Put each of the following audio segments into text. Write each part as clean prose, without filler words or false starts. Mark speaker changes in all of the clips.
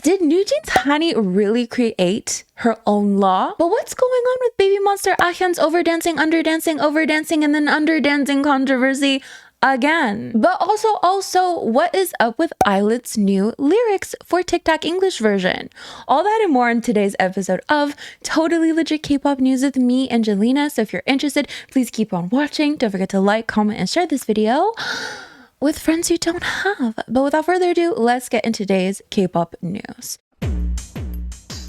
Speaker 1: Did NewJeans Hanni really create her own law? But what's going on with BABYMONSTER Ahyeon's overdancing, underdancing, overdancing, and then underdancing controversy again? But also, what is up with ILLIT's new lyrics for TikTok English version? All that and more in today's episode of Totally Legit K-pop News with me, Angelina. So if you're interested, please keep on watching. Don't forget to like, comment, and share this video with friends you don't have. But without further ado, let's get into today's K-pop news.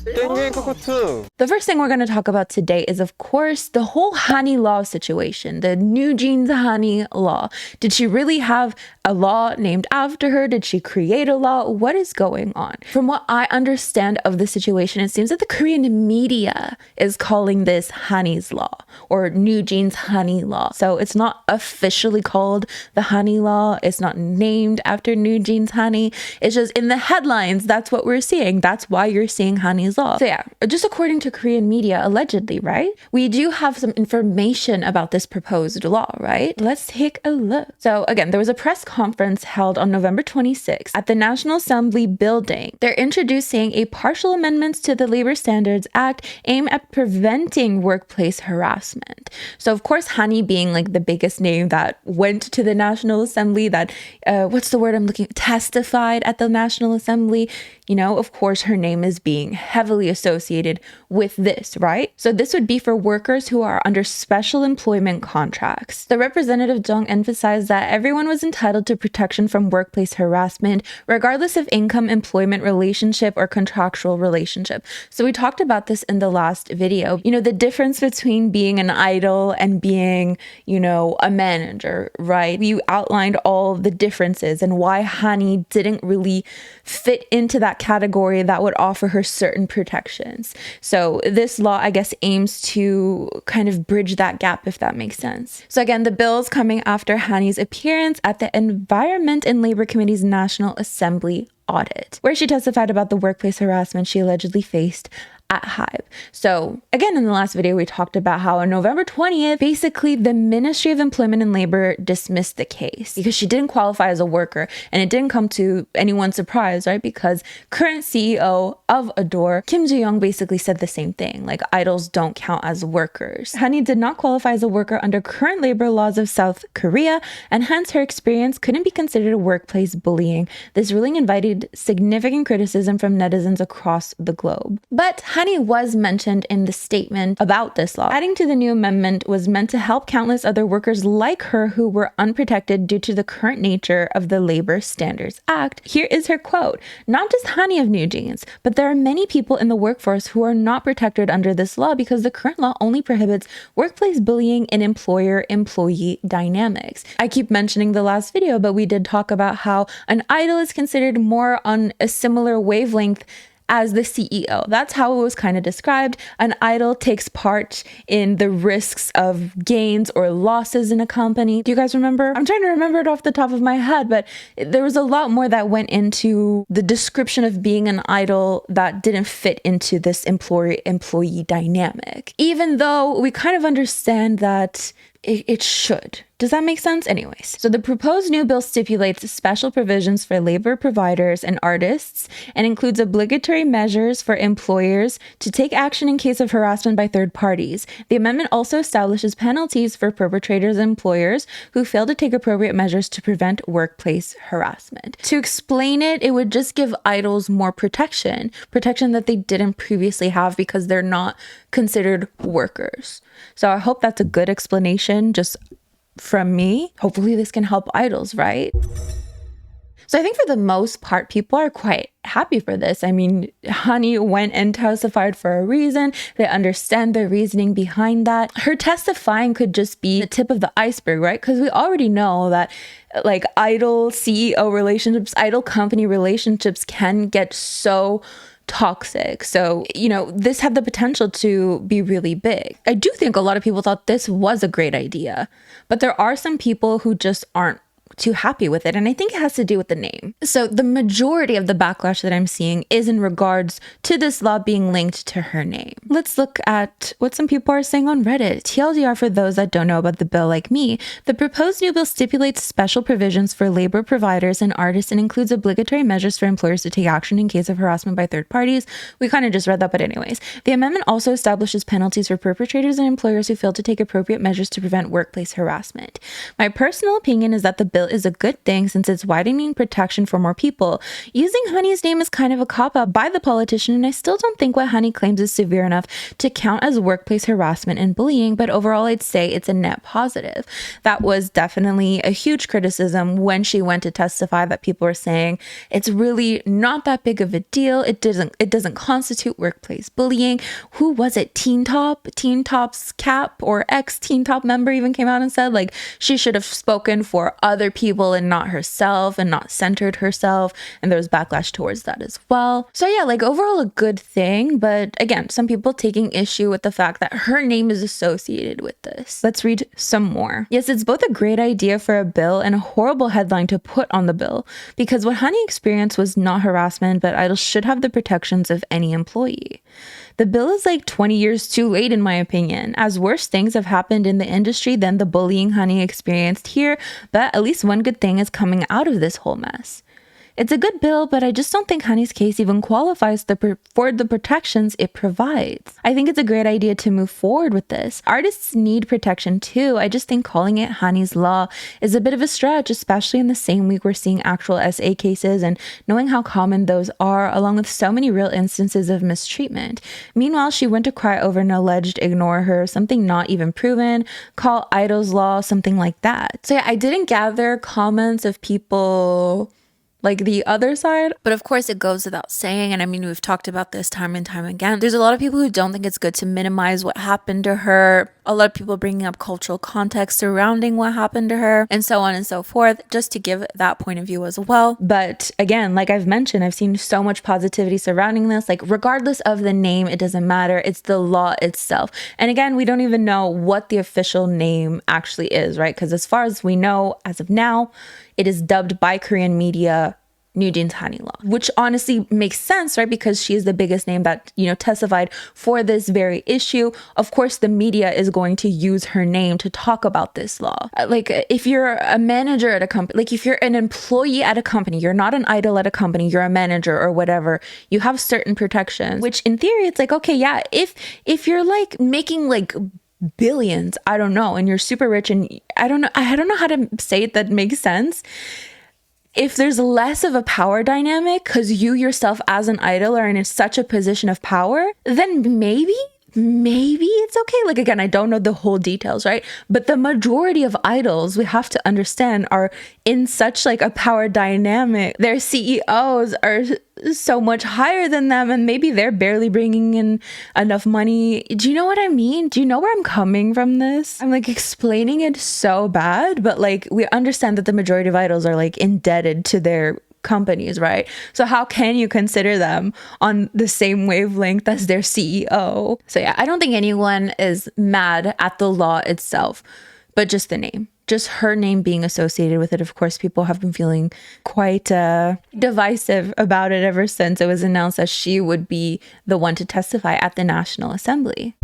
Speaker 1: The first thing we're going to talk about today is, of course, the whole Hanni Law situation, the NewJeans Hanni Law. Did she really have a law named after her? Did she create a law? What is going on? From what I understand of the situation, it seems that the Korean media is calling this Hanni's Law or NewJeans Hanni Law. So it's not officially called the Hanni Law. It's not named after NewJeans Hanni. It's just in the headlines. That's what we're seeing. That's why you're seeing Hanni's Law. So yeah, just according to Korean media, allegedly, right? We do have some information about this proposed law, right? Let's take a look. So again, there was a press conference held on November 26th at the National Assembly building. They're introducing a partial amendments to the Labor Standards Act aimed at preventing workplace harassment. So of course, Hanni being like the biggest name that went to the National Assembly, that, what's the word I'm looking, testified at the National Assembly, you know, of course, her name is being heavily associated with this, right? So this would be for workers who are under special employment contracts. The representative Jung emphasized that everyone was entitled to protection from workplace harassment, regardless of income, employment relationship, or contractual relationship. So we talked about this in the last video, you know, the difference between being an idol and being, you know, a manager, right? We outlined all the differences and why Hanni didn't really fit into that category that would offer her certain protections. So this law, I guess, aims to kind of bridge that gap, if that makes sense. So again, the bill is coming after Hanni's appearance at the Environment and Labor Committee's National Assembly audit, where she testified about the workplace harassment she allegedly faced at Hybe. So again, in the last video, we talked about how on November 20th, basically the Ministry of Employment and Labor dismissed the case because she didn't qualify as a worker, and it didn't come to anyone's surprise, right? Because current CEO of Ador, Kim Ji-young, basically said the same thing, like idols don't count as workers. Hanni did not qualify as a worker under current labor laws of South Korea, and hence her experience couldn't be considered a workplace bullying. This ruling invited significant criticism from netizens across the globe. But Hanni was mentioned in the statement about this law. Adding to the new amendment was meant to help countless other workers like her who were unprotected due to the current nature of the Labor Standards Act. Here is her quote: "Not just Hanni of NewJeans, but there are many people in the workforce who are not protected under this law because the current law only prohibits workplace bullying and employer-employee dynamics." I keep mentioning the last video, but we did talk about how an idol is considered more on a similar wavelength as the CEO. That's how it was kind of described. An idol takes part in the risks of gains or losses in a company. Do you guys remember? I'm trying to remember it off the top of my head, but there was a lot more that went into the description of being an idol that didn't fit into this employer-employee dynamic. Even though we kind of understand that it should. Does that make sense? Anyways, so the proposed new bill stipulates special provisions for labor providers and artists and includes obligatory measures for employers to take action in case of harassment by third parties. The amendment also establishes penalties for perpetrators and employers who fail to take appropriate measures to prevent workplace harassment. To explain it, it would just give idols more protection that they didn't previously have because they're not considered workers. So I hope that's a good explanation, just from me. Hopefully this can help idols, right? So I think for the most part, people are quite happy for this. I mean, Hanni went and testified for a reason. They understand the reasoning behind that. Her testifying could just be the tip of the iceberg, right? Because we already know that like idol CEO relationships, idol company relationships can get so toxic. So, you know, this had the potential to be really big. I do think a lot of people thought this was a great idea, but there are some people who just aren't too happy with it. And I think it has to do with the name. So the majority of the backlash that I'm seeing is in regards to this law being linked to her name. Let's look at what some people are saying on Reddit. TLDR, for those that don't know about the bill like me, the proposed new bill stipulates special provisions for labor providers and artists and includes obligatory measures for employers to take action in case of harassment by third parties. We kind of just read that, but anyways. The amendment also establishes penalties for perpetrators and employers who fail to take appropriate measures to prevent workplace harassment. My personal opinion is that the bill is a good thing since it's widening protection for more people. Using Hanni's name is kind of a cop-out by the politician, and I still don't think what Hanni claims is severe enough to count as workplace harassment and bullying, but overall I'd say it's a net positive. That was definitely a huge criticism when she went to testify, that people were saying it's really not that big of a deal. It doesn't constitute workplace bullying. Who was it? Teen Top's Cap or ex-Teen Top member even came out and said like she should have spoken for other people and not herself and not centered herself, and there was backlash towards that as well. So yeah, like overall a good thing, but again, some people taking issue with the fact that her name is associated with this. Let's read some more. Yes, it's both a great idea for a bill and a horrible headline to put on the bill, because what Hanni experienced was not harassment, but idols should have the protections of any employee. The bill is like 20 years too late in my opinion, as worse things have happened in the industry than the bullying Hanni experienced here, but at least one good thing is coming out of this whole mess. It's a good bill, but I just don't think Hanni's case even qualifies for the protections it provides. I think it's a great idea to move forward with this. Artists need protection too. I just think calling it Hanni's Law is a bit of a stretch, especially in the same week we're seeing actual SA cases and knowing how common those are, along with so many real instances of mistreatment. Meanwhile, she went to cry over an alleged ignore her, something not even proven, call Idol's Law, something like that. So yeah, I didn't gather comments of people like the other side, but of course it goes without saying, and I mean we've talked about this time and time again, there's a lot of people who don't think it's good to minimize what happened to her, a lot of people bringing up cultural context surrounding what happened to her, and so on and so forth, just to give that point of view as well. But again, like I've mentioned, I've seen so much positivity surrounding this, like regardless of the name, it doesn't matter, it's the law itself. And again, we don't even know what the official name actually is, right? Because as far as we know, as of now, it is dubbed by Korean media NewJeans Hanni Law, which honestly makes sense, right? Because she is the biggest name that, testified for this very issue. Of course, the media is going to use her name to talk about this law. Like if you're a manager at a company, like if you're an employee at a company, you're not an idol at a company, you're a manager or whatever, you have certain protections, which in theory, it's like, okay, yeah, if you're like making like billions, I don't know, and you're super rich, and I don't know how to say it that makes sense. If there's less of a power dynamic because you yourself as an idol are in such a position of power, then maybe it's okay. Like again, I don't know the whole details, right? But the majority of idols, we have to understand, are in such like a power dynamic. Their CEOs are so much higher than them, and maybe they're barely bringing in enough money. Do you know what I mean? Do you know where I'm coming from this? I'm like explaining it so bad, but like we understand that the majority of idols are like indebted to their companies, right? So how can you consider them on the same wavelength as their CEO? So yeah, I don't think anyone is mad at the law itself, but just the name. Just her name being associated with it. Of course, people have been feeling quite divisive about it ever since it was announced that she would be the one to testify at the National Assembly.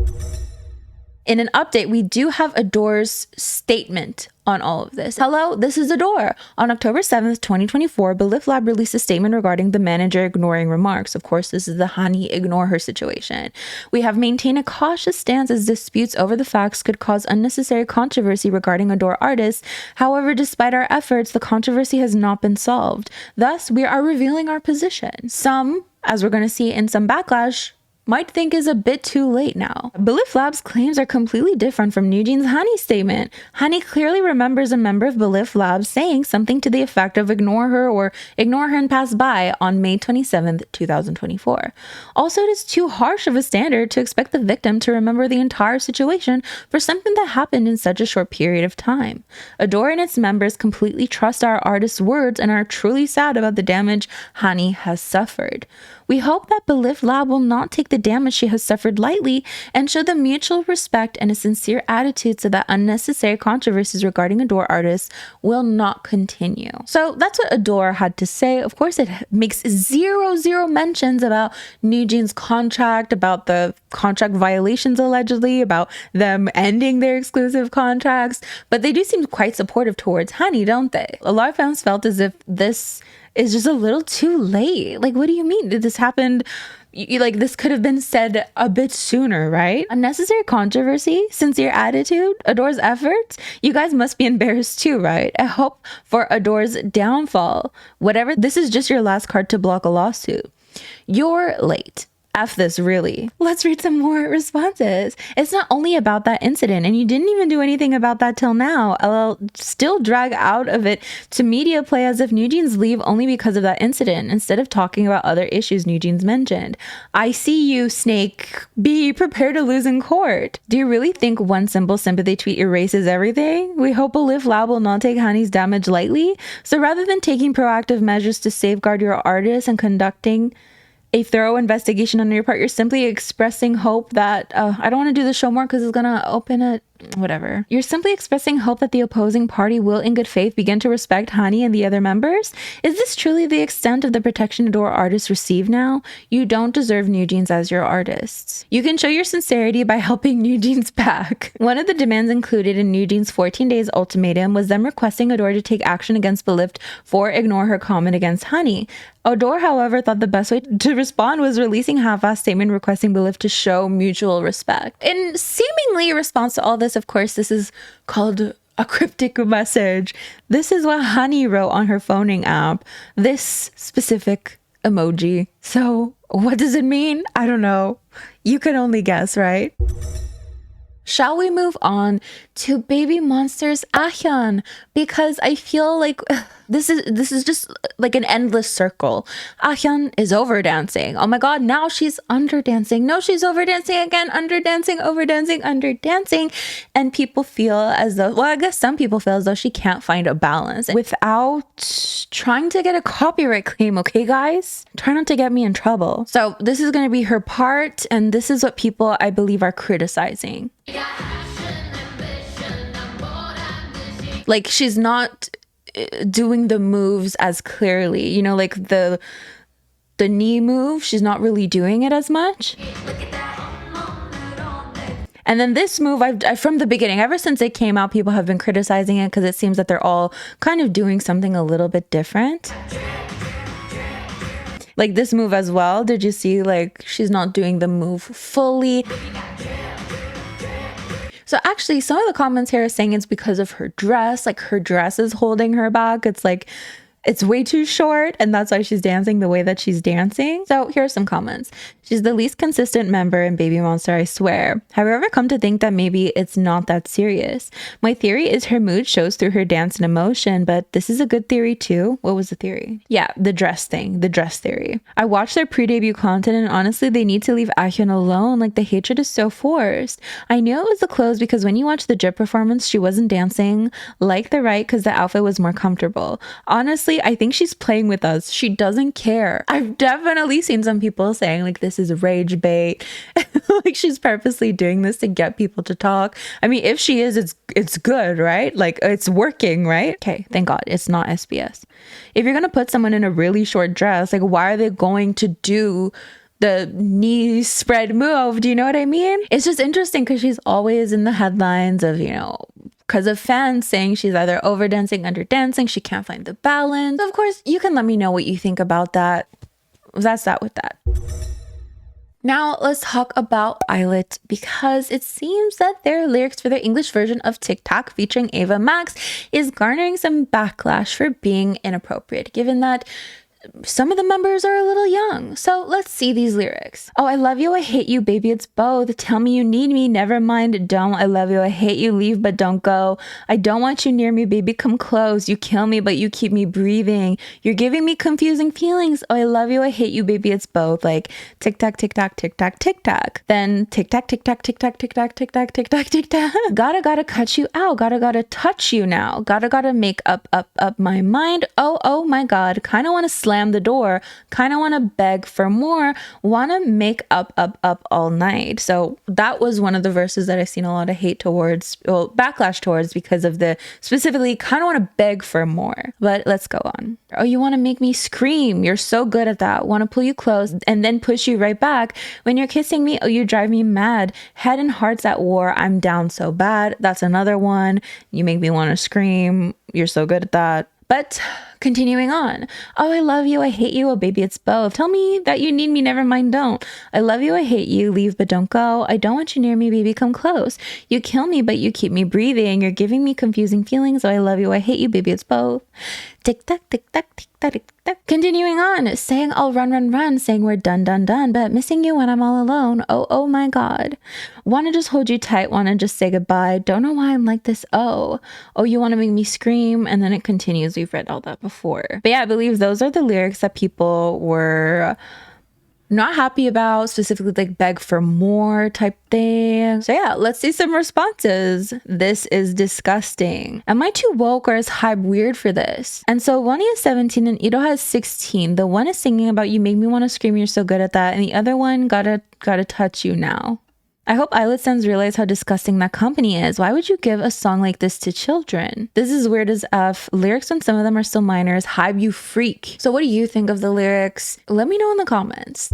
Speaker 1: In an update, we do have Ador's statement on all of this. Hello, this is Ador. On October 7th, 2024, BBMA Lab released a statement regarding the manager ignoring remarks. Of course, this is the Hanni ignore her situation. We have maintained a cautious stance as disputes over the facts could cause unnecessary controversy regarding Ador artists. However, despite our efforts, the controversy has not been solved. Thus, we are revealing our position. Some, as we're going to see in some backlash, might think is a bit too late now. BBMA Lab's claims are completely different from NewJeans' Hanni's statement. Hanni clearly remembers a member of BBMA Lab saying something to the effect of ignore her and pass by on May 27th, 2024. Also, it is too harsh of a standard to expect the victim to remember the entire situation for something that happened in such a short period of time. Ador and its members completely trust our artist's words and are truly sad about the damage Hanni has suffered. We hope that BABYMONSTER Lab will not take the damage she has suffered lightly and show the mutual respect and a sincere attitude so that unnecessary controversies regarding Ador artists will not continue. So that's what Ador had to say. Of course, it makes zero mentions about NewJeans' contract, about the contract violations allegedly, about them ending their exclusive contracts, but they do seem quite supportive towards Hanni, don't they? A lot of fans felt as if this is just a little too late. Like, what do you mean? Did this happen? Like, this could have been said a bit sooner, right? Unnecessary controversy, sincere attitude, Ador's efforts. You guys must be embarrassed too, right? I hope for Ador's downfall. Whatever, this is just your last card to block a lawsuit. You're late. F this, really. Let's read some more responses. It's not only about that incident, and you didn't even do anything about that till now. I'll still drag out of it to media play as if NewJeans leave only because of that incident, instead of talking about other issues NewJeans mentioned. I see you, Snake. Be prepared to lose in court. Do you really think one simple sympathy tweet erases everything? We hope BABYMONSTER Lab will not take Hanni's damage lightly. So rather than taking proactive measures to safeguard your artist and conducting a thorough investigation on your part, you're simply expressing hope that I don't want to do the show more because it's gonna open it, whatever. You're simply expressing hope that the opposing party will in good faith begin to respect Hanni and the other members. Is this truly the extent of the protection Ador artists receive now? You don't deserve NewJeans as your artists. You can show your sincerity by helping NewJeans back. One of the demands included in NewJeans' 14 days ultimatum was them requesting Ador to take action against BABYMONSTER for ignore her comment against Hanni. Ador, however, thought the best way to respond was releasing a half-assed statement requesting BABYMONSTER to show mutual respect. In seemingly response to all this, of course, this is called a cryptic message. This is what Hanni wrote on her phoning app. This specific emoji. So what does it mean? I don't know. You can only guess, right? Shall we move on to BABYMONSTER's Ahyeon? Because I feel like this is just like an endless circle. Ahyeon is over dancing. Oh my god, now she's under dancing. No, she's over dancing again. Under dancing, over dancing, under dancing. And people feel as though, well, I guess some people feel as though she can't find a balance without trying to get a copyright claim, okay guys? Try not to get me in trouble. So this is going to be her part, and this is what people, I believe, are criticizing. Like, she's not doing the moves as clearly, you know, like the knee move, she's not really doing it as much. And then this move, I've from the beginning, ever since it came out, people have been criticizing it because it seems that they're all kind of doing something a little bit different. Like this move as well, did you see, like, she's not doing the move fully. So actually, some of the comments here are saying it's because of her dress. Like, her dress is holding her back. It's like, it's way too short, and that's why she's dancing the way that she's dancing. So here are some comments. She's the least consistent member in BABYMONSTER, I swear. Have you ever come to think that maybe it's not that serious? My theory is her mood shows through her dance and emotion, but this is a good theory too. What was the theory? Yeah, the dress thing, the dress theory. I watched their pre-debut content, and honestly, they need to leave Ahyeon alone. Like, the hatred is so forced. I knew it was the clothes because when you watch the drip performance, she wasn't dancing like the right because the outfit was more comfortable. Honestly, I think she's playing with us. She doesn't care. I've definitely seen some people saying, like, this is rage bait. Like, she's purposely doing this to get people to talk. I mean, if she is, it's good, right? Like, it's working, right? Okay, thank God it's not SBS. If you're gonna put someone in a really short dress, like, why are they going to do the knee spread move? Do you know what I mean? It's just interesting because she's always in the headlines of, you know, because of fans saying she's either over dancing, under dancing, she can't find the balance. So of course, you can let me know what you think about that. That's that with that. Now let's talk about ILLIT, because it seems that their lyrics for their English version of TikTok featuring Ava Max is garnering some backlash for being inappropriate, given that some of the members are a little young. So let's see these lyrics. Oh, I love you, I hate you, baby, it's both. Tell me you need me, never mind, don't. I love you, I hate you, leave but don't go. I don't want you near me, baby, come close. You kill me, but you keep me breathing. You're giving me confusing feelings. Oh, I love you, I hate you, baby, it's both. Like, tick tock, tick tock, tick tock, tick tock. Then tick tock, tick tock, tick tock, tick tock, tick tock, tick tock, tick tock. Gotta cut you out. Gotta touch you now. Gotta make up my mind. Oh my God. Kinda wanna slam slam the door, kind of want to beg for more, want to make up all night. So that was one of the verses that I've seen a lot of hate towards, well, backlash towards, because of the specifically kind of want to beg for more. But let's go on. Oh, you want to make me scream. You're so good at that. Want to pull you close and then push you right back. When you're kissing me, oh, you drive me mad. Head and heart's at war. I'm down so bad. That's another one. You make me want to scream. You're so good at that. But continuing on. Oh, I love you. I hate you. Oh, baby, it's both. Tell me that you need me. Never mind, don't. I love you. I hate you. Leave, but don't go. I don't want you near me, baby. Come close. You kill me, but you keep me breathing. You're giving me confusing feelings. Oh, I love you. I hate you, baby. It's both. Tick tock, tick tock, tick tock, tick tock. Continuing on, saying I'll run, saying we're done, but missing you when I'm all alone. Oh my God. Wanna just hold you tight, wanna just say goodbye. Don't know why I'm like this. Oh, you wanna make me scream, and then it continues. We've read all that before. But yeah, I believe those are the lyrics that people were not happy about, specifically like beg for more type thing. So yeah, let's see some responses. This is disgusting. Am I too woke, or is hype weird for this? And so Wani is 17 and Needoh has 16. The one is singing about you make me want to scream, you're so good at that. And the other one gotta touch you now. I hope ILLIT stands realize how disgusting that company is. Why would you give a song like this to children? This is weird as F. Lyrics when some of them are still minors. Hype, you freak. So what do you think of the lyrics? Let me know in the comments.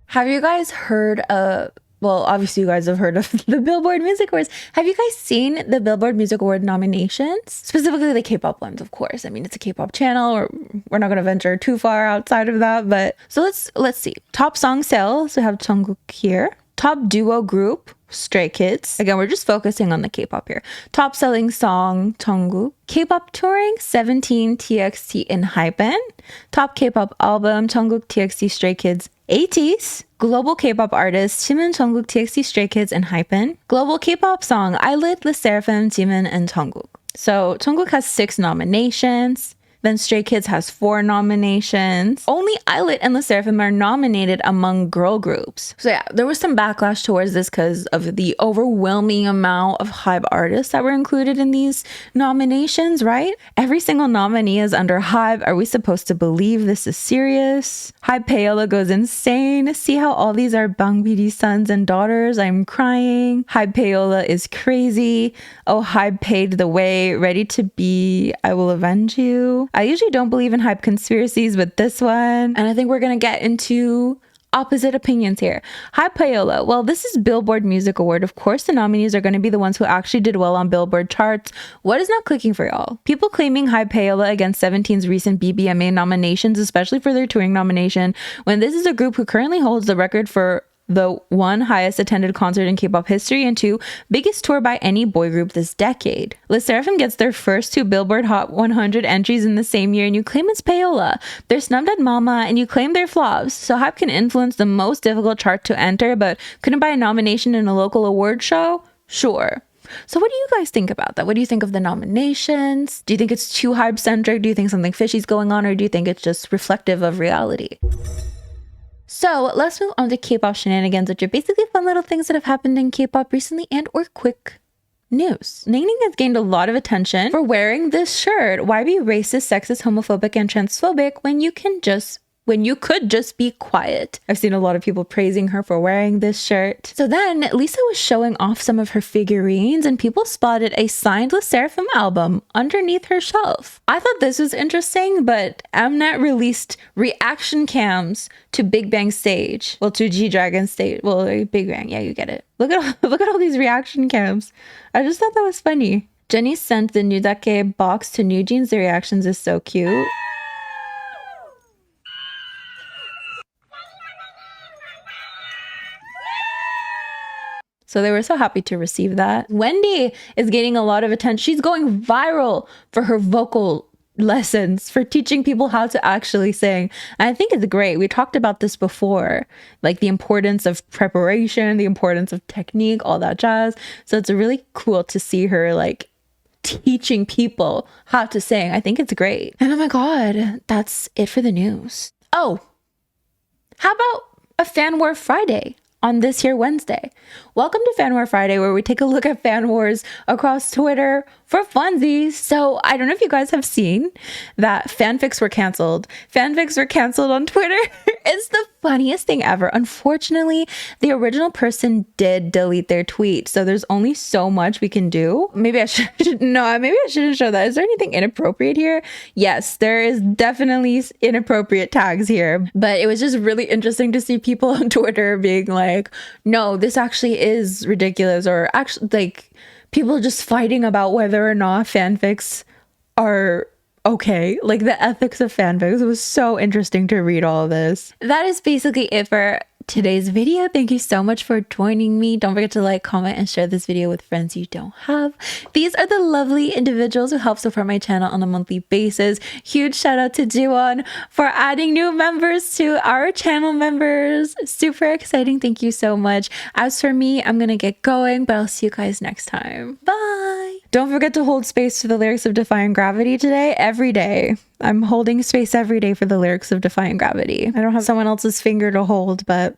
Speaker 1: Have you guys heard of, well, obviously you guys have heard of the Billboard Music Awards. Have you guys seen the Billboard Music Award nominations? Specifically the K-pop ones, of course. I mean, it's a K-pop channel, or we're not going to venture too far outside of that. But so let's see. Top song sales, we have Jungkook here. Top duo group, Stray Kids. Again, we're just focusing on the K-pop here. Top selling song, Jungkook. K-pop touring, 17, TXT, and Hypen. Top K-pop album, Jungkook, TXT, Stray Kids, 80s. Global K-pop artist, Jimin, Jungkook, TXT, Stray Kids, and Hypen. Global K-pop song, ILLIT, LE SSERAFIM, Jimin, and Jungkook. So Jungkook has 6 nominations. Then Stray Kids has 4 nominations. Only ILLIT and LE SSERAFIM are nominated among girl groups. So yeah, there was some backlash towards this because of the overwhelming amount of HYBE artists that were included in these nominations, right? Every single nominee is under HYBE. Are we supposed to believe this is serious? HYBE Payola goes insane. See how all these are Bang BD sons and daughters? I'm crying. HYBE Payola is crazy. Oh, HYBE paid the way. Ready to be, I will avenge you. I usually don't believe in hype conspiracies, but this one, and I think we're gonna get into opposite opinions here. HYBE Payola. Well, this is Billboard Music Award. Of course, the nominees are going to be the ones who actually did well on Billboard charts. What is not clicking for y'all? People claiming HYBE Payola against 17's recent BBMA nominations, especially for their touring nomination, when this is a group who currently holds the record for the 1, highest attended concert in K-pop history, and 2, biggest tour by any boy group this decade. LE SSERAFIM gets their first 2 Billboard Hot 100 entries in the same year, and you claim it's Payola. They're snubbed at Mama, and you claim they're flops. So hype can influence the most difficult chart to enter, but couldn't buy a nomination in a local award show? Sure. So what do you guys think about that? What do you think of the nominations? Do you think it's too hype-centric? Do you think something fishy's going on, or do you think it's just reflective of reality? So let's move on to Kpop Shenanigans, which are basically fun little things that have happened in K-pop recently and or quick news. Ningning has gained a lot of attention for wearing this shirt. Why be racist, sexist, homophobic, and transphobic when you could just be quiet? I've seen a lot of people praising her for wearing this shirt. So then Lisa was showing off some of her figurines, and people spotted a signed LE SSERAFIM album underneath her shelf. I thought this was interesting, but Mnet released reaction cams to Big Bang stage. Well, to G-Dragon stage. Well, Big Bang. Yeah, you get it. Look at all these reaction cams. I just thought that was funny. Jenny sent the Newdake box to NewJeans. The reactions is so cute. So they were so happy to receive that. Wendy is getting a lot of attention. She's going viral for her vocal lessons, for teaching people how to actually sing. And I think it's great. We talked about this before, like the importance of preparation, the importance of technique, all that jazz. So it's really cool to see her like teaching people how to sing. I think it's great. And oh my God, that's it for the news. Oh, how about a Fan War Friday? on this here Wednesday. Welcome to Fan War Friday, where we take a look at fan wars across Twitter for funsies. So I don't know if you guys have seen that fanfics were canceled. Fanfics were canceled on Twitter. It's the funniest thing ever. Unfortunately, the original person did delete their tweet, so there's only so much we can do. Maybe I shouldn't show that. Is there anything inappropriate here? Yes, there is definitely inappropriate tags here, but it was just really interesting to see people on Twitter being like, no, this actually is ridiculous, or actually like people just fighting about whether or not fanfics are okay, like the ethics of fanfics. It was so interesting to read all of this. That is basically it for today's video. Thank you so much for joining me. Don't forget to like, comment, and share this video with friends you don't have. These are the lovely individuals who help support my channel on a monthly basis. Huge shout out to Jiwon for adding new members to our channel members. Super exciting. Thank you so much. As for me, I'm gonna get going, but I'll see you guys next time. Bye. Don't forget to hold space for the lyrics of Defying Gravity today. Every day. I'm holding space every day for the lyrics of Defying Gravity. I don't have someone else's finger to hold, but